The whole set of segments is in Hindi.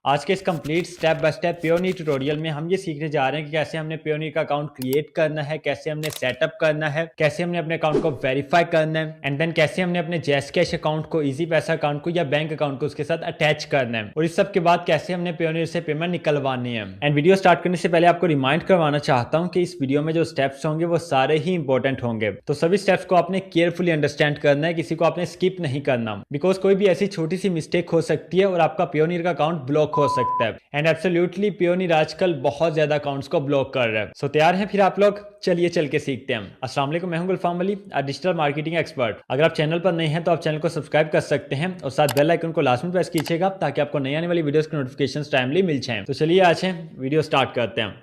आज के इस complete step by step Payoneer tutorial में हम ये सीखने जा रहे हैं कि कैसे हमने पेयोनियर का अकाउंट क्रिएट करना है, कैसे हमने सेटअप करना है, कैसे हमने अपने अकाउंट को वेरीफाई करना है एंड देन कैसे हमने अपने जैसकैश अकाउंट को, इजी पैसा अकाउंट को या बैंक अकाउंट को उसके साथ अटैच करना है और इस सब के बाद कैसे हमने पेयोनियर से पेमेंट निकलवानी है। एंड वीडियो स्टार्ट करने से पहले आपको रिमाइंड करवाना चाहता हूँ कि इस वीडियो में जो स्टेप्स होंगे वो सारे ही इंपॉर्टेंट होंगे, तो सभी स्टेप्स को आपने केयरफुली अंडरस्टैंड करना है, किसी को आपने स्किप नहीं करना, बिकॉज कोई भी ऐसी छोटी सी मिस्टेक हो सकती है और आपका पेयोनियर का अकाउंट ब्लॉक हो सकता है। एंड एब्सोल्युटली पेयोनियर आजकल बहुत ज्यादा अकाउंट्स को ब्लॉक कर रहा है। सो तैयार हैं फिर आप लोग? चलिए चल के सीखते हैं। अस्सलाम वालेकुम, मैं हूं गुलफाम अली, डिजिटल मार्केटिंग एक्सपर्ट। अगर आप चैनल पर नए हैं तो आप चैनल को सब्सक्राइब कर सकते हैं और साथ बेल आइकन को लास्ट में प्रेस कीजिएगा ताकि आपको नई आने वाली वीडियोस की नोटिफिकेशंस टाइमली मिल जाएं। तो चलिए आज वीडियो स्टार्ट करते हैं।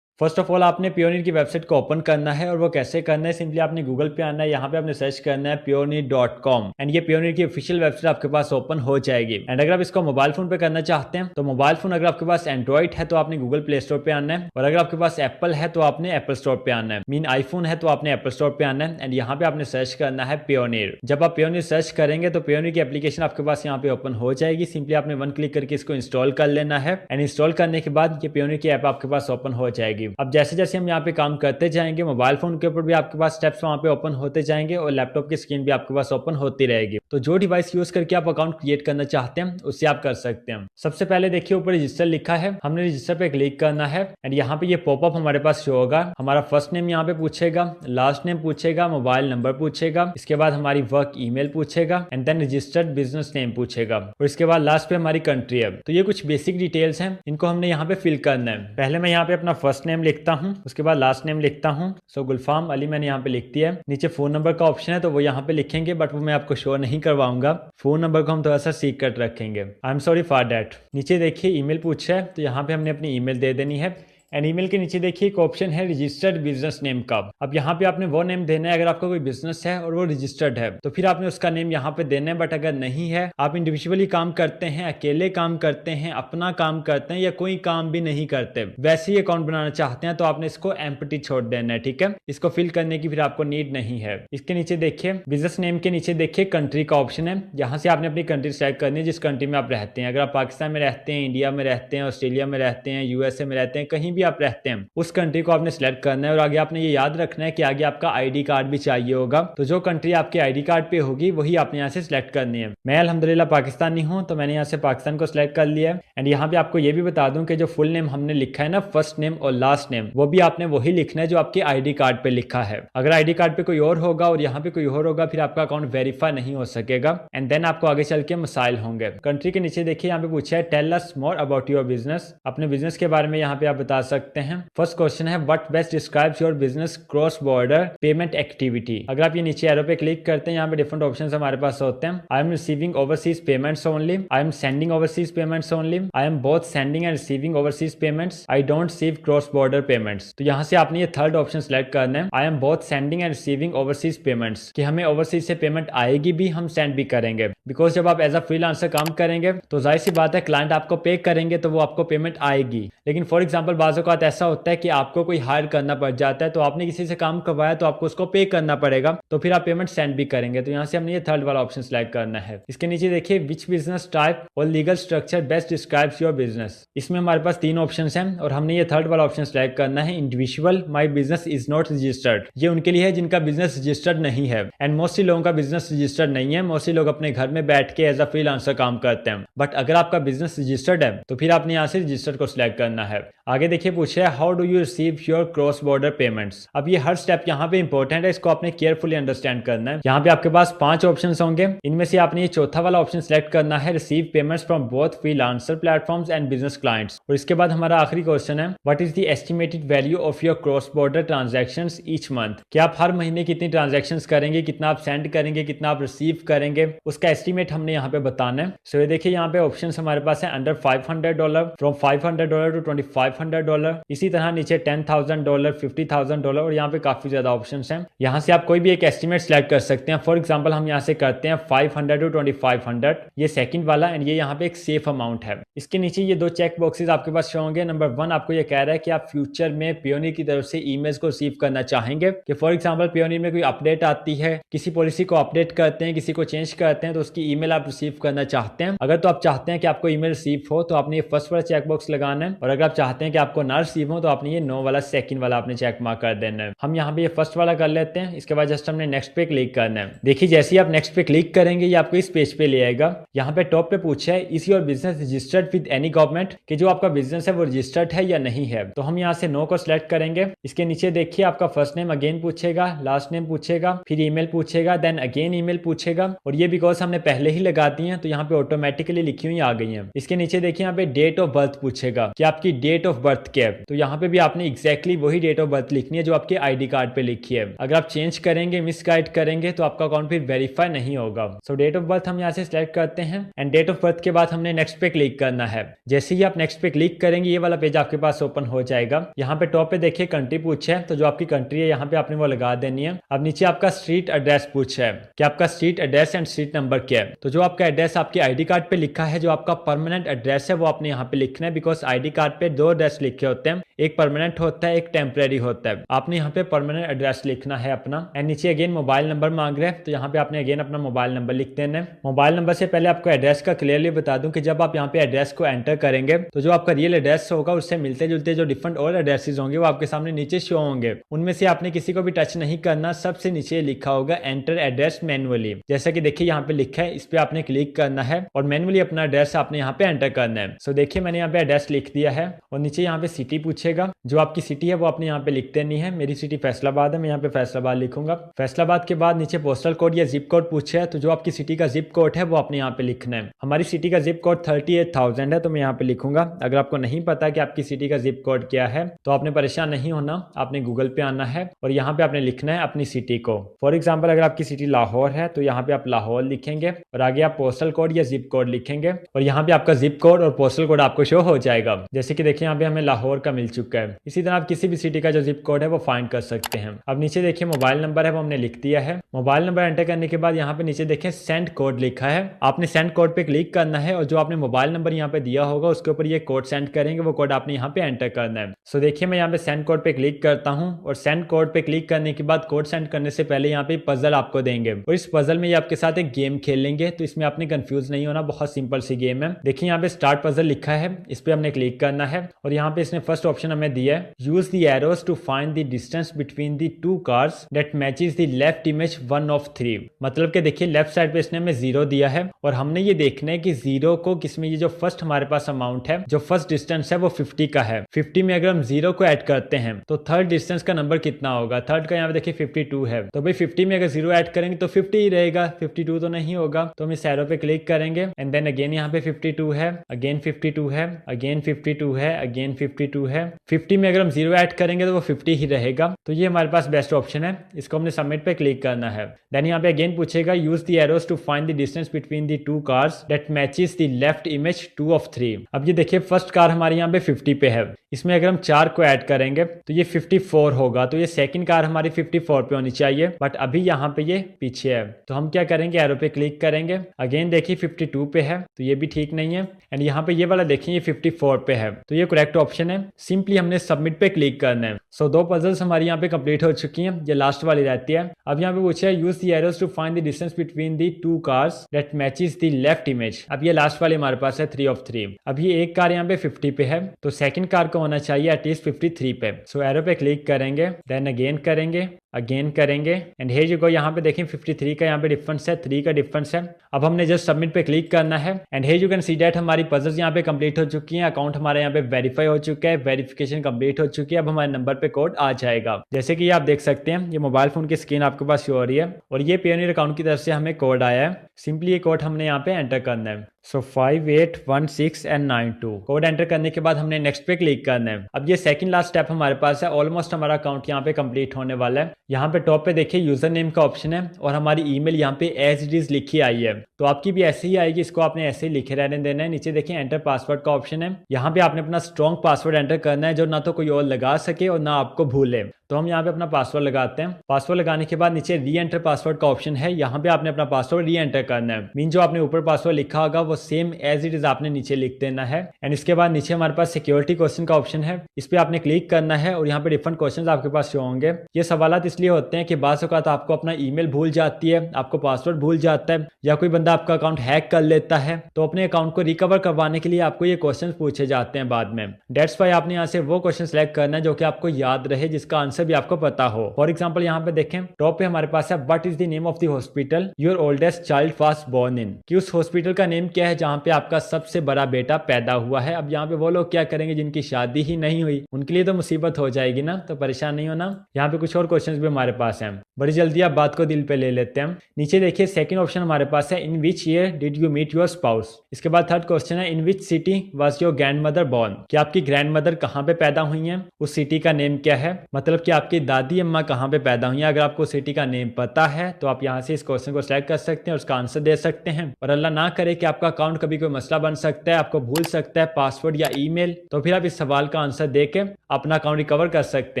फर्स्ट ऑफ ऑल आपने पेयोनियर की वेबसाइट को ओपन करना है और वो कैसे करना है, सिंपली आपने गूगल पे आना है, यहाँ पे आपने सर्च करना है payoneer.com एंड ये पेयोनियर की ऑफिशियल वेबसाइट आपके पास ओपन हो जाएगी। एंड अगर आप इसको मोबाइल फोन पे करना चाहते हैं तो मोबाइल फोन अगर आपके पास एंड्रॉइड है तो आपने गूगल प्ले स्टोर पे आना है और अगर आपके पास एप्पल है तो आपने एप्पल स्टोर पे आना है, मीन आईफोन है तो आपने एप्पल स्टोर पे आना है एंड यहाँ पे आपने सर्च करना है पेयोनियर। जब आप पेयोनियर सर्च करेंगे तो पेयोनियर की एप्लीकेशन आपके पास यहाँ पे ओपन हो जाएगी। सिंपली आपने वन क्लिक करके इसको इंस्टॉल कर लेना है एंड इंस्टॉल करने के बाद ये पेयोनियर की ऐप आपके पास ओपन हो जाएगी। अब जैसे जैसे यहाँ पे काम करते जाएंगे मोबाइल फोन के ऊपर भी आपके पास स्टेप्स वहां पे ओपन होते जाएंगे और लैपटॉप की स्क्रीन भी आपके पास ओपन होती रहेगी। तो जो डिवाइस यूज करके आप अकाउंट क्रिएट करना चाहते हैं उससे आप कर सकते हैं। सबसे पहले देखिए ऊपर रजिस्टर लिखा है, हमने रजिस्टर पे क्लिक करना है एंड यहाँ पे ये पॉपअप हमारे पास शो होगा। हमारा फर्स्ट नेम यहाँ पे पूछेगा, लास्ट नेम पूछेगा, मोबाइल नंबर पूछेगा, इसके बाद हमारी वर्क ईमेल पूछेगा and then registered business name पूछेगा और इसके बाद लास्ट पे हमारी कंट्री है। तो ये कुछ बेसिक डिटेल्स हैं, इनको हमने यहाँ पे फिल करना है। पहले मैं यहाँ पे अपना फर्स्ट नेम लिखता हूँ, उसके बाद लास्ट नेम लिखता हूँ। सो गुलफाम अली मैंने यहाँ पे लिख दिया है। नीचे फोन नंबर का ऑप्शन है तो वो यहाँ पे लिखेंगे बट वो मैं आपको शो नहीं करवाऊंगा। फोन नंबर को हम थोड़ा सा सीक्रेट रखेंगे, I am sorry for that. नीचे देखिए ईमेल पूछा है तो यहाँ पे हमने अपनी ईमेल दे देनी है एंड ईमेल के नीचे देखिए एक ऑप्शन है रजिस्टर्ड बिजनेस नेम का। अब यहाँ पे आपने वो नेम देना है अगर आपका कोई बिजनेस है और वो रजिस्टर्ड है तो फिर आपने उसका नेम यहाँ पे देना है। बट अगर नहीं है, आप इंडिविजुअली काम करते हैं, अकेले काम करते हैं, अपना काम करते हैं या कोई काम भी नहीं करते, वैसे ही अकाउंट बनाना चाहते हैं तो आपने इसको एम्प्टी छोड़ देना है, ठीक है। इसको फिल करने की फिर आपको नीड नहीं है। इसके नीचे देखिए बिजनेस नेम के नीचे देखिए कंट्री का ऑप्शन है, यहाँ से आपने अपनी कंट्री सेलेक्ट करनी है जिस कंट्री में आप रहते हैं। अगर आप पाकिस्तान में रहते हैं, इंडिया में रहते हैं, ऑस्ट्रेलिया में रहते हैं, यूएसए में रहते हैं, कहीं भी आप रहते हैं उस कंट्री को आपने सिलेक्ट करना है। और आगे आपने ये याद रखना है कि आगे आपका आईडी कार्ड भी चाहिए होगा, तो जो कंट्री आपके आईडी कार्ड पे होगी वही आपने यहाँ से सिलेक्ट करनी है। मैं अल्हम्दुलिल्लाह पाकिस्तानी हूँ तो मैंने यहाँ से पाकिस्तान को सिलेक्ट कर लिया है। एंड यहाँ पे आपको ये भी बता दूं कि जो फुल नेम हमने लिखा है ना, फर्स्ट नेम और लास्ट नेम, वो भी आपने वही लिखना है जो आपके आईडी कार्ड पे लिखा है। अगर आईडी कार्ड पे कोई और होगा और यहाँ पे कोई और होगा फिर आपका अकाउंट वेरीफाई नहीं हो सकेगा एंड देन आपको आगे चल के मसाइल होंगे। कंट्री के नीचे देखिए यहाँ पे पूछा है tell us more about your business, अपने बिजनेस के बारे में यहाँ पे आप बता सकते हैं। फर्स्ट क्वेश्चन है what best describes your business cross border payment activity. अगर आप ये नीचे एरो पे क्लिक करते हैं यहाँ पे डिफरेंट ऑप्शंस हमारे पास होते हैं। I am receiving overseas payments only, I am sending overseas payments only, I am both sending end receiving overseas payments, I don't receive cross border payments. तो यहाँ से आपने ये थर्ड ऑप्शन सेलेक्ट करना है, I am both sending end receiving overseas payments, कि हमें ओवरसीज से पेमेंट आएगी भी, हम सेंड भी करेंगे। बिकॉज जब आप एज अ फ्रीलांसर काम करेंगे तो जाहिर सी बात है क्लाइंट आपको पे करेंगे तो वो आपको पेमेंट आएगी। लेकिन फॉर एग्जाम्पल बाज़ औक़ात ऐसा होता है कि आपको कोई हायर करना पड़ जाता है तो आपने किसी से काम करवाया तो आपको उसको पे करना पड़ेगा, तो फिर आप पेमेंट सेंड भी करेंगे। तो यहाँ से हमने ये थर्ड वाला ऑप्शन सिलेक्ट करना है। इसके नीचे देखिए विच बिजनेस टाइप और legal structure best describes your business. इसमें हमारे पास तीन ऑप्शंस हैं और हमने ये थर्ड वाला ऑप्शन सिलेक्ट करना है, individual my business is not registered. ये उनके लिए है जिनका बिजनेस रजिस्टर्ड नहीं है एंड मोस्टली लोगों का बिजनेस रजिस्टर्ड नहीं है। मोस्टली लोग अपने घर में बैठ के एज अ फ्रीलांसर काम करते हैं। बट अगर आपका बिजनेस रजिस्टर्ड है तो फिर आपने यहाँ से रजिस्टर्ड को सिलेक्ट करना है। आगे देखिए पूछे how do you receive your cross border payments. अब ये हर स्टेप यहाँ पे इंपॉर्टेंट है, इसको आपने केयरफुली अंडरस्टैंड करना है। यहाँ पे आपके पास 5 ऑप्शंस होंगे, इनमें से आपने ये चौथा वाला ऑप्शन सिलेक्ट करना है, receive payments from both freelancer platforms and business clients. और इसके बाद हमारा आखिरी क्वेश्चन है what is the estimated value of your cross border transactions each month. कि आप हर महीने कितनी ट्रांजैक्शंस करेंगे, कितना आप सेंड करेंगे, कितना आप रिसीव करेंगे, उसका एस्टिमेट हमने यहाँ पे बताना है। सो ये देखिए यहाँ पे ऑप्शन हमारे पास है अंडर $500, फ्रॉम $500 to $500, इसी तरह नीचे $10,000, $50,000 और यहाँ पे काफी ज्यादा ऑप्शन हैं। यहाँ से आप कोई भी एक एस्टिमेट सिलेक्ट कर सकते हैं। फॉर एग्जाम्पल हम यहाँ से करते हैं 500 to 2500, ये सेकंड वाला, एंड ये यहाँ पे एक सेफ अमाउंट है। इसके नीचे ये दो चेक बॉक्सेस आपके पास शो होंगे। नंबर 1 आपको ये कह रहा है कि आप फ्यूचर में पियोनियर की तरफ से ईमेल्स को रिसीव करना चाहेंगे कि फॉर एग्जाम्पल पियोनियर में कोई अपडेट आती है, किसी पॉलिसी को अपडेट करते हैं, किसी को चेंज करते हैं, तो उसकी ईमेल आप रिसीव करना चाहते हैं। अगर तो आप चाहते हैं कि आपको ईमेल रिसीव हो तो आपने ये फर्स्ट वाला चेक बॉक्स लगाना है, और अगर आप चाहते हैं कि आपको ना रिसीव हो तो आपने ये नो वाला सेकंड वाला आपने चेक मार्क कर देना है। हम यहाँ पे ये फर्स्ट वाला कर लेते हैं। इसके बाद जस्ट हमने नेक्स्ट पे क्लिक करना है। देखिए जैसे ही आप नेक्स्ट पे क्लिक करेंगे ये आपको इस पेज पे ले आएगा। यहाँ पे टॉप पे पूछा है is your business registered with any government, कि जो आपका बिजनेस है वो रजिस्टर्ड है या नहीं है। तो हम यहाँ से नो को सिलेक्ट करेंगे। इसके नीचे देखिए आपका फर्स्ट नेम अगेन पूछेगा, लास्ट नेम पूछेगा, फिर ईमेल पूछेगा, देन अगेन ईमेल पूछेगा, और ये बिकॉज हमने पहले ही लगा दी है तो यहाँ पे ऑटोमेटिकली लिखी हुई आ गई है। इसके नीचे देखिए यहाँ पे डेट ऑफ बर्थ पूछेगा कि आपकी डेट ऑफ बर्थ क्या है। तो यहाँ पे भी आपने एग्जैक्टली वही डेट ऑफ बर्थ लिखनी है जो आपके आईडी कार्ड पे लिखी है। अगर आप चेंज करेंगे, मिसगाइड करेंगे तो आपका अकाउंट फिर वेरीफाई नहीं होगा। सो डेट ऑफ बर्थ हम यहाँ से सिलेक्ट करते हैं, एंड डेट ऑफ बर्थ के बाद हमने नेक्स्ट पे क्लिक करना है। जैसे ही आप नेक्स्ट पे क्लिक करेंगे ये वाला पेज आपके पास ओपन हो जाएगा। यहाँ पे टॉप पे देखिए कंट्री पूछे है, तो जो आपकी कंट्री है यहाँ पे आपने वो लगा देनी है। अब नीचे आपका स्ट्रीट एड्रेस पूछा है कि आपका street address and street number क्या है। तो जो आपका एड्रेस आपके आईडी कार्ड पे लिखा है, जो आपका परमानेंट एड्रेस है वो आपने यहाँ पे लिखना है, बिकॉज आईडी कार्ड पे दो एड्रेस लिखे होते हैं, एक परमानेंट होता है, एक टेम्परेरी होता है। आपने यहाँ पे परमानेंट एड्रेस लिखना है अपना। एंड नीचे अगेन मोबाइल नंबर मांग रहे हैं, तो यहाँ पे आपने अगेन अपना मोबाइल नंबर लिख देना है। मोबाइल नंबर से पहले आपको एड्रेस का क्लियरली बता दूं कि जब आप यहाँ पे एड्रेस को एंटर करेंगे तो जो आपका रियल एड्रेस होगा उससे मिलते जुलते जो डिफरेंट और एड्रेसेस होंगे वो आपके सामने नीचे शो होंगे। उनमें से आपने किसी को भी टच नहीं करना। सबसे नीचे लिखा होगा एंटर एड्रेस मैनुअली। जैसा कि देखिए यहाँ पे लिखा है, इस पे आपने क्लिक करना है और मैनुअली अपना एड्रेस आपने यहाँ पे एंटर करना है। सो देखिए मैंने यहाँ पे एड्रेस लिख दिया है, और नीचे यहाँ पे सिटी पूछेगा। जो आपकी सिटी है वो आपने यहाँ पे लिख देनी है। मेरी सिटी फैसलाबाद है, मैं यहाँ पे फैसलाबाद लिखूंगा। फैसलाबाद के बाद नीचे पोस्टल कोड या जिप कोड पूछे है, तो जो आपकी सिटी का जिप कोड है वो आपने यहाँ पे लिखना है। हमारी सिटी का जिप कोड 38,000 है, तो मैं यहाँ पे लिखूंगा। अगर आपको नहीं पता कि आपकी सिटी का जिप कोड क्या है तो आपने परेशान नहीं होना, आपने गूगल पे आना है और यहाँ पे आपने लिखना है अपनी सिटी को। फॉर एग्जाम्पल अगर आपकी सिटी लाहौर है तो यहाँ पे आप लाहौर लिखेंगे, और आगे आप पोस्टल कोड या जिप कोड लिखेंगे, और यहाँ पे आपका जिप कोड और पोस्टल कोड आपको शो हो जाएगा। जैसे कि देखिए यहाँ पे हमें लाहौर का मिल चुका है। इसी तरह आप किसी भी सिटी का जो जिप कोड है वो फाइंड कर सकते हैं। अब नीचे देखिए मोबाइल नंबर है वो हमने लिख दिया है। मोबाइल नंबर एंटर करने के बाद यहाँ पे नीचे देखिए सेंड कोड लिखा है। आपने सेंड कोड पे क्लिक करना है, और जो आपने मोबाइल नंबर यहाँ पे दिया होगा उसके ऊपर ये कोड सेंड करेंगे, वो कोड आपने यहाँ पे एंटर करना है। सो देखिए मैं यहाँ पे सेंड कोड पे क्लिक करता हूँ, और सेंड कोड पे क्लिक करने के बाद कोड सेंड करने से पहले यहाँ पे पजल आपको देंगे, और इस पजल में ये आपके साथ एक गेम खेलेंगे। तो इसमें आपने कंफ्यूज नहीं होना, बहुत सिंपल सी गेम है। देखिए यहाँ पे स्टार्ट पजल लिखा है, इस पे हमने क्लिक करना है, और यहाँ पे इसने फर्स्ट ऑप्शन हमें दिया है use the arrows to find the distance between the two cars that matches the left image 1 of 3। मतलब कि देखिए लेफ्ट साइड पे इसने हमें 0 दिया है, और हमने ये देखना है कि 0 को किसमें, ये जो फर्स्ट हमारे पास अमाउंट है, जो फर्स्ट डिस्टेंस है वो 50 का है। 50 में अगर हम 0 को ऐड करते हैं तो थर्ड डिस्टेंस का नंबर कितना होगा। थर्ड का यहाँ पे देखिए 52 है, तो भाई 50 में अगर 0 ऐड करेंगे तो 50 ही रहेगा, 52 तो नहीं होगा। तो हम इस एरो पे क्लिक करेंगे, एंड देन अगेन यहाँ पे 52 है, अगेन 52 है, अगेन 52 है, अगेन 52 है। 50 में अगर हम 0 ऐड करेंगे तो वो 50 ही रहेगा। तो ये हमारे पास बेस्ट ऑप्शन है, इसको हमने सबमिट पे क्लिक करना है। देन यहाँ पे अगेन पूछेगा use the arrows to find the distance between the two cars that matches the left image 2 of 3। अब ये देखिए फर्स्ट कार हमारे यहाँ पे 50 पे है, इसमें अगर हम 4 को ऐड करेंगे तो ये 54 होगा। तो ये सेकंड कार हमारी 54 पे होनी चाहिए, बट अभी यहाँ पे ये पीछे है। तो हम क्या करेंगे, एरो पे क्लिक करेंगे। अगेन देखिए 52 पे है, तो ये भी ठीक नहीं है। एंड यहाँ पे ये वाला देखिए ये 54 पे है, तो ये करेक्ट ऑप्शन है। सिंपली हमने सबमिट पे क्लिक करना है। सो दो पजल्स हमारी यहाँ पे कंप्लीट हो चुकी हैं, ये लास्ट वाली रहती है। अब यहाँ पे पूछा है use the arrows to find the distance between the two cars that matches the left image. अब ये लास्ट वाली हमारे पास है 3 of 3। अब ये एक कार यहाँ पे 50 पे है, तो सेकंड कार को होना चाहिए एटलीस्ट 53 पे। सो एरो पे क्लिक करेंगे, देन अगेन करेंगे, अगेन करेंगे, एंड हेयर यू गो। यहाँ पे देखें 53 का यहाँ पे डिफरेंस है, 3 का डिफरेंस है। अब हमने जस्ट सबमिट पे क्लिक करना है, and here you can see that हमारी पजल्स यहाँ पे कंप्लीट हो चुकी हैं। अकाउंट हमारे यहाँ पे वेरीफाई हो चुका है, वेरिफिकेशन कंप्लीट हो चुकी है। अब हमारे नंबर पे कोड आ जाएगा। जैसे कि आप देख सकते हैं ये मोबाइल फोन की स्क्रीन आपके पास शो हो रही है, और ये पेयोनियर अकाउंट की तरफ से हमें कोड आया है। सिंपली ये कोड हमने यहाँ पे एंटर करना है। सो 5816 and 92 कोड एंटर करने के बाद हमने नेक्स्ट पे क्लिक करना है। अब ये सेकंड लास्ट स्टेप हमारे पास है। ऑलमोस्ट हमारा अकाउंट यहाँ पे कंप्लीट होने वाला है। यहाँ पे टॉप पे देखिए यूजर नेम का ऑप्शन है, और हमारी ईमेल यहाँ पे एज इट इज लिखी आई है। तो आपकी भी ऐसे ही आएगी, इसको आपने ऐसे ही लिखे रहने देना है। नीचे देखिए एंटर पासवर्ड का ऑप्शन है, यहाँ पे आपने अपना स्ट्रॉन्ग पासवर्ड एंटर करना है जो ना तो कोई और लगा सके और ना आपको भूले। तो हम यहाँ पे अपना पासवर्ड लगाते हैं। पासवर्ड लगाने के बाद नीचे री एंटर पासवर्ड का ऑप्शन है, यहाँ पे आपने अपना पासवर्ड री एंटर करना है। मीन जो आपने ऊपर पासवर्ड लिखा होगा वो सेम एज इट इज आपने नीचे लिख देना है। एंड इसके बाद नीचे हमारे पास सिक्योरिटी क्वेश्चन का ऑप्शन है, इस पर आपने क्लिक करना है और यहाँ पे डिफरेंट क्वेश्चन आपके पास शो होंगे। ये सवाल इसलिए होते हैं कि बाज़ औक़ात आपको अपना ईमेल भूल जाती है, आपको पासवर्ड भूल जाता है, या कोई बंदा आपका अकाउंट हैक कर लेता है। तो अपने अकाउंट को रिकवर करवाने के लिए आपको ये क्वेश्चन पूछे जाते हैं बाद में। डेट्स वाई आपने यहाँ से वो क्वेश्चन सेलेक्ट करना है जो कि आपको याद रहे, जिसका आंसर भी आपको पता हो। फॉर एग्जाम्पल यहाँ पे देखें टॉप पे हमारे पास है what is the name of the hospital your oldest child was born in, कि उस हॉस्पिटल का नेम क्या है जहाँ पे आपका सबसे बड़ा बेटा पैदा हुआ है। अब यहाँ पे वो लोग क्या करेंगे जिनकी शादी ही नहीं हुई, उनके लिए तो मुसीबत हो जाएगी ना, तो परेशान नहीं होना। यहाँ पे कुछ और क्वेश्चंस भी हमारे पास हैं, बड़ी जल्दी आप बात को दिल पे ले लेते हैं। नीचे देखिए सेकंड ऑप्शन हमारे पास है in which year did you meet your spouse. इसके बाद थर्ड क्वेश्चन है in which city was your grand mother born, कि आपकी ग्रैंड मदर कहाँ पे पैदा हुई हैं, उस सिटी का नेम क्या है, मतलब कि आपकी दादी अम्मा कहाँ पे पैदा हुई है। अगर आपको सिटी का नेम पता है तो आप यहाँ से इस क्वेश्चन को सिलेक्ट कर सकते हैं और उसका आंसर दे सकते हैं। और अल्लाह ना करे कि आपका अकाउंट कभी कोई मसला बन सकता है, आपको भूल सकता है पासवर्ड या ईमेल, तो फिर आप इस सवाल का आंसर दे के अपना अकाउंट रिकवर कर सकते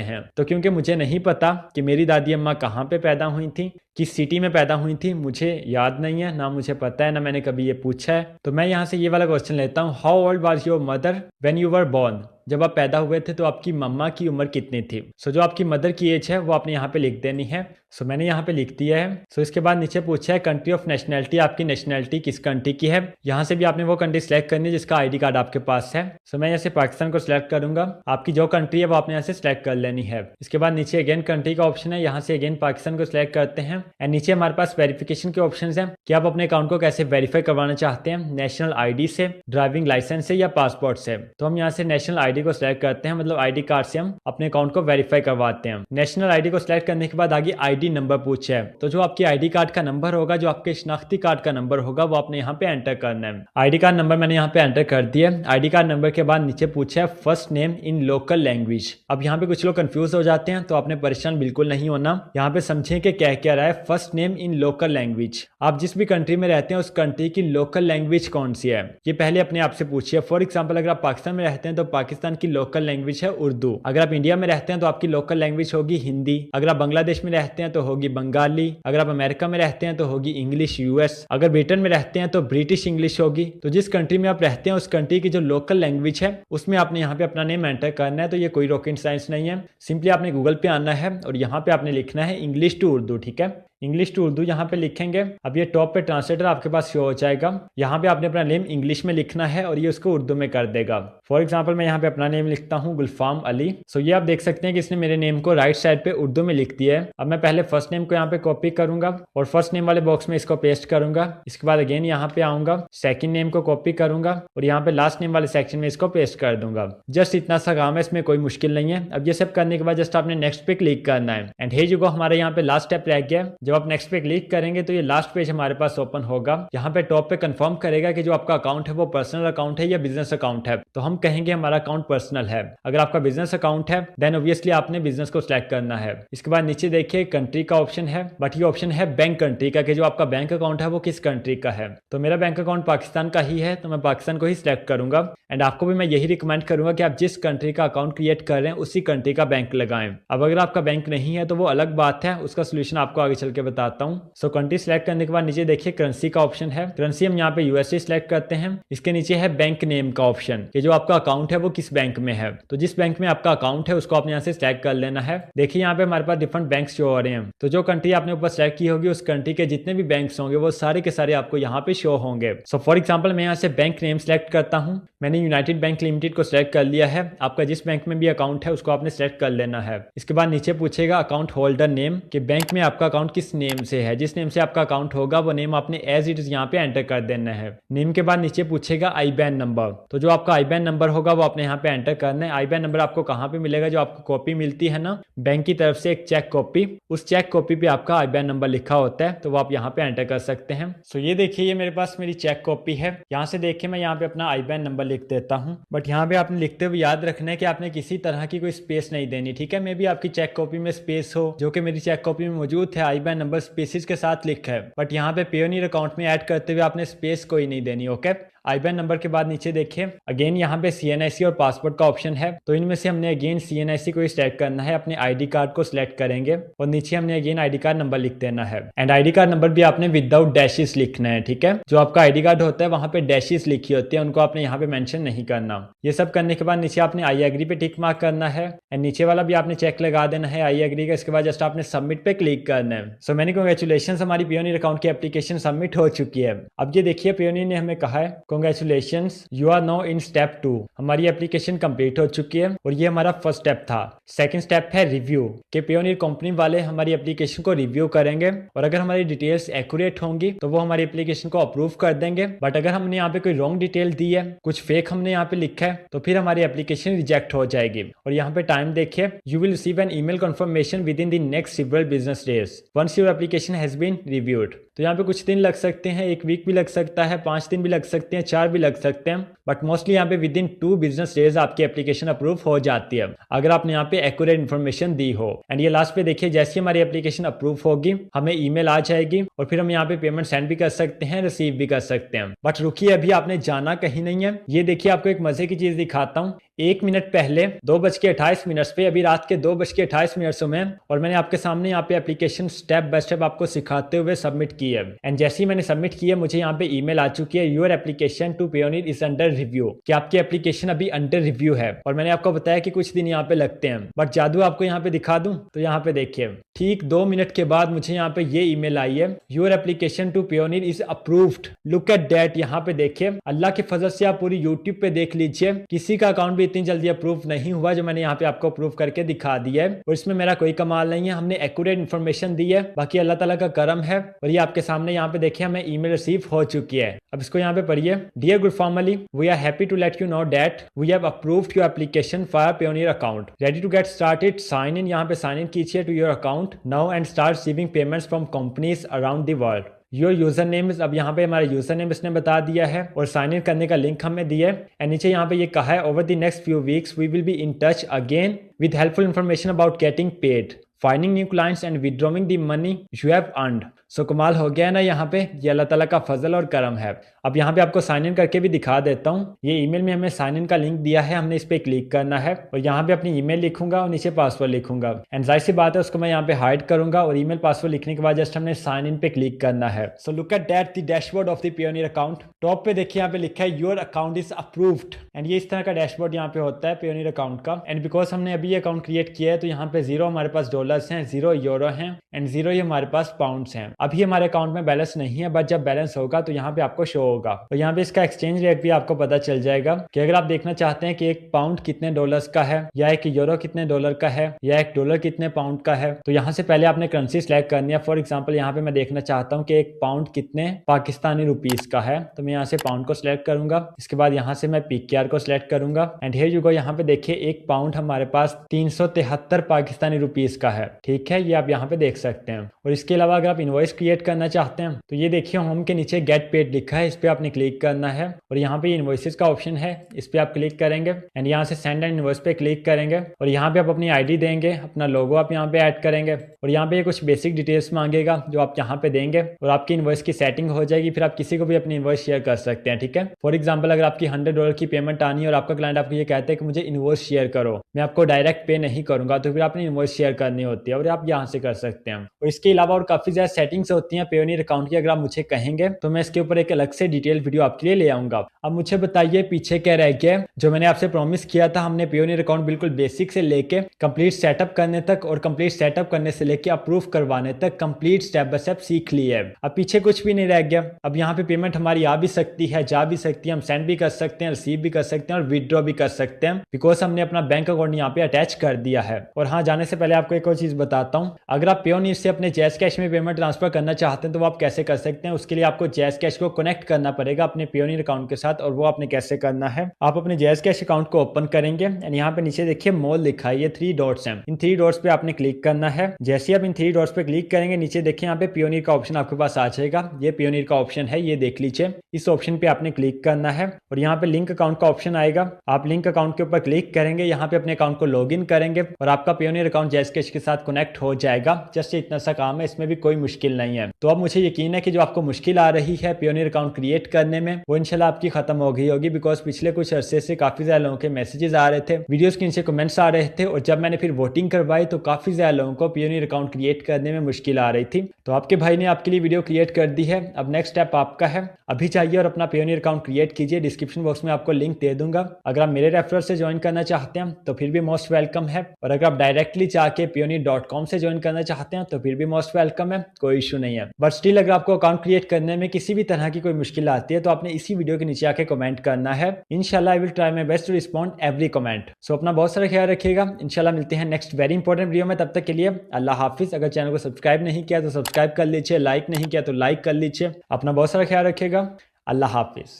हैं। तो क्योंकि मुझे नहीं पता कि मेरी दादी अम्मा कहाँ पे पैदा हुई थी, किस सिटी में पैदा हुई थी, मुझे याद नहीं है, ना मुझे पता है, ना मैंने कभी ये पूछा है, तो मैं यहाँ से ये वाला क्वेश्चन लेता हूँ how old was your mother when you were born, जब आप पैदा हुए थे तो आपकी मम्मा की उम्र कितनी थी। सो जो आपकी मदर की एज है वो आपने यहाँ पे लिख देनी है। सो मैंने यहाँ पे लिख दिया है। सो इसके बाद नीचे पूछा है कंट्री ऑफ नेशनैलिटी, आपकी नेशनैलिटी किस कंट्री की है। यहाँ से भी आपने वो कंट्री सेलेक्ट करनी है जिसका आईडी कार्ड आपके पास है। सो मैं यहाँ से पाकिस्तान को सिलेक्ट करूंगा, आपकी जो कंट्री है वो आपने यहाँ से सिलेक्ट कर लेनी है। इसके बाद नीचे अगेन कंट्री का ऑप्शन है, यहाँ से अगेन पाकिस्तान को सिलेक्ट करते हैं। एंड नीचे हमारे पास वेरिफिकेशन के ऑप्शन है कि आप अपने अकाउंट को कैसे वेरीफाई करवाना चाहते हैं, नेशनल आईडी से, ड्राइविंग लाइसेंस से या पासपोर्ट से। तो हम यहाँ से नेशनल आईडी को सिलेक्ट करते हैं, मतलब आईडी कार्ड से हम अपने अकाउंट को वेरीफाई करवाते हैं। नेशनल आईडी को सिलेक्ट करने के बाद आगे आईडी नंबर पूछे है, तो जो आपकी आईडी कार्ड का नंबर होगा, जो आपके शनाख्ती कार्ड का नंबर होगा, वो आपने यहाँ पे एंटर करना है। आईडी कार्ड नंबर मैंने यहाँ पे एंटर कर दिया। आईडी कार्ड नंबर के बाद नीचे पूछा है first name in local language. अब यहाँ पे कुछ लोग कंफ्यूज हो जाते हैं, तो आपने परेशान बिल्कुल नहीं होना। यहाँ पे समझें कि क्या रहा है first name in local language. आप जिस भी कंट्री में रहते हैं उस कंट्री की लोकल लैंग्वेज कौन सी है, ये पहले अपने आप से पूछिए। फॉर एग्जाम्पल अगर आप पाकिस्तान में रहते हैं तो पाकिस्तान की लोकल लैंग्वेज है उर्दू। अगर आप इंडिया में रहते हैं तो आपकी लोकल लैंग्वेज होगी हिंदी। अगर आप बांग्लादेश में रहते हैं तो होगी बंगाली। अगर आप अमेरिका में रहते हैं तो होगी इंग्लिश यूएस। अगर ब्रिटेन में रहते हैं तो ब्रिटिश इंग्लिश होगी। तो जिस कंट्री में आप रहते हैं उस कंट्री की जो लोकल लैंग्वेज है उसमें आपने यहाँ पे अपना नेम एंटर करना है। तो ये कोई रॉकेट साइंस नहीं है, सिंपली आपने गूगल पे आना है और यहाँ पे आपने लिखना है इंग्लिश टू उर्दू। ठीक है, इंग्लिश टू उर्दू यहाँ पे लिखेंगे। अब ये टॉप पे ट्रांसलेटर आपके पास शो हो जाएगा। यहाँ पे आपने अपना नेम इंग्लिश में लिखना है और ये उसको उर्दू में कर देगा। फॉर एग्जांपल मैं यहाँ पे अपना नेम लिखता हूँ गुलफाम अली। सो ये आप देख सकते हैं कि इसने मेरे नेम को राइट साइड पे उर्दू में लिख दिया है। अब मैं पहले फर्स्ट नेम को यहाँ पे कॉपी करूंगा और फर्स्ट नेम वाले बॉक्स में इसको पेस्ट करूंगा। इसके बाद अगेन यहाँ पे आऊंगा, सेकंड नेम को कॉपी करूंगा और यहाँ पे लास्ट नेम वाले सेक्शन में इसको पेस्ट कर दूंगा। जस्ट इतना सा काम है, इसमें कोई मुश्किल नहीं है। अब ये सब करने के बाद जस्ट आपने नेक्स्ट पे क्लिक करना है। एंड हे जो हमारे यहाँ पे लास्ट स्टेप रह गया। जब आप नेक्स्ट पे क्लिक करेंगे तो ये लास्ट पेज हमारे पास ओपन होगा। यहाँ पे टॉप पे कंफर्म करेगा कि जो आपका अकाउंट है वो पर्सनल अकाउंट है या बिजनेस अकाउंट है। तो हम कहेंगे हमारा अकाउंट पर्सनल है। अगर आपका बिजनेस अकाउंट है देन ऑब्वियसली आपने बिजनेस को सिलेक्ट करना है। इसके बाद नीचे देखिए कंट्री का ऑप्शन है, बट ये ऑप्शन है बैंक कंट्री का, कि जो आपका बैंक अकाउंट है वो किस कंट्री का है। तो मेरा बैंक अकाउंट पाकिस्तान का ही है तो मैं पाकिस्तान को ही सिलेक्ट करूंगा। एंड आपको भी मैं यही रिकमेंड करूंगा कि आप जिस कंट्री का अकाउंट क्रिएट कर रहे हैं उसी कंट्री का बैंक लगाएं। अब अगर आपका बैंक नहीं है तो वो अलग बात है, उसका सोल्यूशन आपको आगे चल के बताता हूँ। सो कंट्री सिलेक्ट करने के बाद नीचे देखिए करेंसी का ऑप्शन है। करेंसी हम यहाँ पे यूएसडी सिलेक्ट करते हैं। इसके नीचे है बैंक नेम का ऑप्शन, कि जो आपका अकाउंट है वो किस बैंक में है। तो जिस बैंक में आपका अकाउंट है उसको आपने यहाँ से सिलेक्ट कर लेना है। देखिए यहाँ पे हमारे पास डिफरेंट बैंक शो हो रहे हैं। तो जो कंट्री आपने ऊपर सिलेक्ट की होगी उस कंट्री के जितने भी बैंक होंगे वो सारे के सारे आपको यहाँ पे शो होंगे। सो फॉर एग्जाम्पल मैं यहाँ से बैंक नेम सिलेक्ट करता हूँ। मैंने यूनाइटेड बैंक लिमिटेड को सिलेक्ट कर लिया है। आपका जिस बैंक में भी अकाउंट है उसको आपने सिलेक्ट कर लेना है। इसके बाद नीचे पूछेगा अकाउंट होल्डर नेम, कि बैंक में आपका अकाउंट किस नेम से है। जिस नेम से आपका अकाउंट होगा वो नेम आपने एज इट इज यहाँ पे एंटर कर देना है। नेम के बाद नीचे पूछेगा आईबैन नंबर, तो जो आपका आईबैन नंबर होगा वो आपने यहाँ पे एंटर करना है। आईबैन नंबर आपको कहाँ पे मिलेगा, जो आपको कॉपी मिलती है ना बैंक की तरफ से एक चेक कॉपी, उस चेक कॉपी पे आपका आईबैन नंबर लिखा होता है, तो वो आप यहाँ पे एंटर कर सकते हैं। सो ये देखिए ये मेरे पास मेरी चेक कॉपी है। यहाँ से देखिए मैं यहाँ पे अपना आईबैन नंबर लिख देता हूँ, बट यहाँ पे आपने लिखते हुए याद रखना है कि आपने किसी तरह की कोई स्पेस नहीं देनी। ठीक है, मे भी आपकी चेक कॉपी में स्पेस हो, जो कि मेरी चेक कॉपी में मौजूद है। आईबैन आईबैन नंबर स्पेसिस के साथ लिखा है, बट यहाँ पे पेयोनियर अकाउंट में ऐड करते हुए आपने स्पेस कोई नहीं देनी। ओके, आईबैन नंबर के बाद नीचे देखिए अगेन यहाँ पे सीएनआईसी और पासपोर्ट का ऑप्शन है, तो इनमें से हमने अगेन सीएनआईसी को सिलेक्ट करना है, अपने आईडी कार्ड को सिलेक्ट करेंगे और नीचे हमने अगेन आईडी कार्ड नंबर लिख देना है। एंड आईडी कार्ड नंबर भी आपने विदाउट डैशेस लिखना है, ठीक है। जो आपका आईडी कार्ड होता है वहां पे डैशेस लिखी होती है, उनको आपने यहाँ पे मेंशन नहीं करना। ये सब करने के बाद नीचे आपने आई एग्री पे टिक मार्क करना है एंड नीचे वाला भी आपने चेक लगा देना है आई एग्री का। इसके बाद जस्ट आपने सबमिट पे क्लिक करना है। सो मैनी कांग्रेचुलेशंस, हमारी पेयोनियर अकाउंट की एप्लीकेशन सबमिट हो चुकी है। अब ये देखिए पेयोनियर ने हमें कहा है congratulations you are now in step 2। हमारी एप्लीकेशन कंप्लीट हो चुकी है और ये हमारा फर्स्ट स्टेप था। सेकंड स्टेप है रिव्यू, के पेयोनियर कंपनी वाले हमारी एप्लीकेशन को रिव्यू करेंगे और अगर हमारी डिटेल्स एक्यूरेट होंगी तो वो हमारी एप्लीकेशन को अप्रूव कर देंगे। बट अगर हमने यहाँ पे कोई रॉन्ग डिटेल दी है, कुछ फेक हमने यहाँ पे लिखा है, तो फिर हमारी एप्लीकेशन रिजेक्ट हो जाएगी। और यहाँ पे टाइम देखिए, you will receive an email confirmation within the next several business days once your application has been reviewed. तो यहाँ पे कुछ दिन लग सकते हैं, एक वीक भी लग सकता है, 5 दिन भी लग सकते हैं, 4 भी लग सकते हैं, बट मोस्टली यहाँ पे विद इन 2 बिजनेस डेज आपकी एप्लीकेशन अप्रूव हो जाती है अगर आपने यहाँ पे एक्यूरेट इन्फॉर्मेशन दी हो। एंड ये लास्ट पे देखिए, जैसे हमारी एप्लीकेशन अप्रूव होगी हमें ईमेल आ जाएगी और फिर हम यहाँ पे पेमेंट सेंड भी कर सकते हैं, रिसीव भी कर सकते हैं। बट रुकिए, अभी आपने जाना कहीं नहीं है। ये देखिए आपको एक मजे की चीज दिखाता हूँ। 1 मिनट पहले 2:28 पे, अभी रात के 2:28 में, और मैंने आपके सामने यहाँ पे एप्लीकेशन स्टेप बाय स्टेप आपको सिखाते हुए सबमिट की है। एंड जैसे ही मैंने सबमिट किया मुझे यहाँ पे ईमेल आ चुकी है, your application to Payoneer is under review, कि आपकी एप्लीकेशन अभी अंडर रिव्यू है। और मैंने आपको बताया कि कुछ दिन यहाँ पे लगते हैं, बट जादू आपको यहाँ पे दिखा दूं तो यहाँ पे देखिए ठीक 2 मिनट के बाद मुझे यहाँ पे ये ईमेल आई है, your application to Payoneer is approved. Look at that. यहाँ पे देखिए, अल्लाह के फजल से आप पूरी यूट्यूब पे देख लीजिए, किसी का अकाउंट भी इतनी जल्दी अप्रूव नहीं हुआ जो मैंने यहाँ पे आपको अप्रूव करके दिखा दिया है। और इसमें मेरा कोई कमाल नहीं है, हमने एक्यूरेट इन्फॉर्मेशन दी है, बाकी अल्लाह ताला का करम है। और ये आपके सामने यहाँ पे देखिए हमें ईमेल रिसीव हो चुकी है। अब इसको यहाँ पे पढ़िए, dear Gulfam Ali, we are happy to let you know that we have approved your application for Payoneer account, ready to get started, sign in. यहाँ पे साइन इन कीजिए to your account now and start receiving payments from companies around the world. Your user name, अब यहाँ पे हमारा यूजर नेम इसने बता दिया है और साइन इन करने का लिंक हमें दिया है। एंड नीचे यहाँ पे ये कहा है, over the next few weeks we will be in touch again with helpful information about getting paid, finding new clients and withdrawing the money you have earned. So कमाल हो गया ना, यहाँ पे ये अल्लाह ताला का फजल और करम है। अब यहाँ पे आपको साइन इन करके भी दिखा देता हूँ। ये ईमेल में हमें साइन इन का लिंक दिया है, हमने इस पे क्लिक करना है और यहाँ पे अपनी ईमेल लिखूंगा और नीचे पासवर्ड लिखूंगा। एंड जाहिर सी बात है उसको मैं यहाँ पे हाइड करूंगा और ईमेल पासवर्ड लिखने के बाद जस्ट हमने साइन इन पे क्लिक करना है। So look at that the dashboard of the Payoneer account. Top पे देखिए यहाँ पे लिखा है your account is approved. And ये इस तरह का डैशबोर्ड यहाँ पे होता है पेयोनियर अकाउंट का। एंड बिकॉज हमने अभी ये अकाउंट क्रिएट किया है तो यहाँ पे 0 हमारे पास डॉलर्स हैं, 0 यूरो हैं एंड 0 ये हमारे पास पाउंड्स हैं। अभी हमारे अकाउंट में बैलेंस नहीं है, बट जब बैलेंस होगा तो यहाँ पे आपको शो होगा। तो यहाँ पे इसका एक्सचेंज रेट भी आपको पता चल जाएगा कि अगर आप देखना चाहते हैं कि 1 पाउंड कितने डॉलर्स का है या 1 यूरो कितने डॉलर का है या 1 डॉलर कितने पाउंड का है, तो यहाँ से पहले आपने करेंसी सिलेक्ट करनी है। फॉर एग्जाम्पल यहाँ पे मैं देखना चाहता हूँ कि 1 पाउंड कितने पाकिस्तानी रुपीज का है, तो मैं यहाँ से पाउंड को सिलेक्ट करूंगा। इसके बाद यहाँ से मैं PKR को सिलेक्ट करूंगा एंड हियर यू गो। यहाँ पे देखिए 1 पाउंड हमारे पास 373 पाकिस्तानी रुपीज का है, ठीक है, ये आप यहाँ पे देख सकते हैं। और इसके अलावा अगर आप इनवॉइस क्रिएट करना चाहते हैं तो ये देखिए होम के नीचे गेट पेड लिखा है, इस पे आपने क्लिक करना है और यहाँ पे इनवॉइसेस का ऑप्शन है, इस पे आप क्लिक करेंगे एंड यहाँ से सेंड एंड इनवॉइस पे क्लिक करेंगे और यहाँ पे आप अपनी आईडी देंगे, अपना लोगो आप यहाँ पे ऐड करेंगे और यहाँ पे कुछ बेसिक डिटेल्स मांगेगा जो आप यहाँ पे देंगे और आपकी इनवॉइस की सेटिंग हो जाएगी। फिर आप किसी को भी अपनी इनवॉइस शेयर कर सकते हैं, ठीक है। फॉर एग्जाम्पल अगर आपकी $100 की पेमेंट आनी है और आपका क्लाइंट आपको ये कहते हैं कि मुझे इनवॉइस शेयर करो, मैं आपको डायरेक्ट पे नहीं करूंगा, तो फिर आपने इनवॉइस शेयर करनी होती है और आप यहाँ से कर सकते हैं। और इसके अलावा और काफी ज्यादा सेटिंग्स होती हैं पेयोनियर अकाउंट की, अगर आप मुझे कहेंगे तो मैं इसके ऊपर एक अलग से डिटेल वीडियो आपके लिए ले आऊंगा। अब मुझे बताइए पीछे क्या रह गया, जो मैंने आपसे प्रॉमिस किया था। हमने पेयोनियर अकाउंट बिल्कुल बेसिक से लेके कंप्लीट सेटअप करने तक और कंप्लीट सेटअप करने से लेके अप्रूव करवाने तक कंप्लीट स्टेप बाय स्टेप सीख ली है। अब पीछे कुछ भी नहीं रह गया। अब यहाँ पे पेमेंट हमारी आ भी सकती है, जा भी सकती है, हम सेंड भी कर सकते हैं, रिसीव भी कर सकते हैं और विड्रॉ भी कर सकते हैं, बिकॉज हमने अपना बैंक अकाउंट यहाँ पे अटैच कर दिया है। और हाँ, जाने से पहले आपको एक और चीज बताता हूँ, अगर आप पेयोनियर से अपने जैज़ कैश में पेमेंट ट्रांसफर वेरीफाई करना चाहते हैं तो वो आप कैसे कर सकते हैं। उसके लिए आपको जैज़ कैश को कनेक्ट करना पड़ेगा अपने पियोनियर अकाउंट के साथ, और वो आपने कैसे करना है, आप अपने जैज़ कैश अकाउंट को ओपन करेंगे एंड यहाँ पे नीचे देखिए मोर लिखा है, ये 3 डॉट्स हैं, इन 3 डॉट्स पे आपने क्लिक करना है। जैसे आप इन 3 डॉट्स पे क्लिक करेंगे नीचे देखिए यहाँ पे पियोनियर का ऑप्शन आपके पास आ जाएगा, ये पियोनियर का ऑप्शन है, ये देख लीजिए। इस ऑप्शन पे आपने क्लिक करना है और यहाँ पे लिंक अकाउंट का ऑप्शन आएगा, आप लिंक अकाउंट के ऊपर क्लिक करेंगे, यहाँ पे अपने अकाउंट को लॉग इन करेंगे और आपका पियोनियर अकाउंट जैज़ कैश के साथ कनेक्ट हो जाएगा। जस्ट इतना सा काम है, इसमें भी कोई मुश्किल नहीं है। तो अब मुझे यकीन है कि जो आपको मुश्किल आ रही है पियोनियर अकाउंट क्रिएट करने में वो इंशाल्लाह आपकी खत्म हो गई होगी, बिकॉज पिछले कुछ अरसे से काफी ज्यादा लोगों के मैसेजेस आ रहे थे, वीडियोस के नीचे कमेंट्स आ रहे थे, और जब मैंने फिर वोटिंग करवाई तो काफी ज्यादा लोगों को पियोनियर अकाउंट क्रिएट करने में मुश्किल आ रही थी। तो आपके भाई ने आपके लिए वीडियो क्रिएट कर दी है, अब नेक्स्ट स्टेप आपका है, अभी चाहिए और अपना पियोनियर अकाउंट क्रिएट कीजिए। डिस्क्रिप्शन बॉक्स में आपको लिंक दे दूंगा, अगर आप मेरे रेफरल से ज्वाइन करना चाहते हैं तो फिर भी मोस्ट वेलकम है, और अगर आप डायरेक्टली जाके pioneer.com से ज्वाइन करना चाहते हैं तो फिर भी मोस्ट वेलकम है, कोई इशू नहीं है। बट स्टिल अगर आपको अकाउंट क्रिएट करने में किसी भी तरह की कोई मुश्किल आती है तो आपने इसी वीडियो के नीचे आके कमेंट करना है। इंशाल्लाह I will try my best to respond every comment. So अपना बहुत सारा ख्याल रखिएगा, इंशाल्लाह मिलते हैं नेक्स्ट वेरी इंपॉर्टेंट वीडियो में, तब तक के लिए अल्लाह हाफिज। अगर चैनल को सब्सक्राइब नहीं किया तो सब्सक्राइब कर लीजिए, लाइक नहीं किया तो लाइक कर लीजिए। अपना बहुत सारा ख्याल रखिएगा, अल्लाह हाफिज।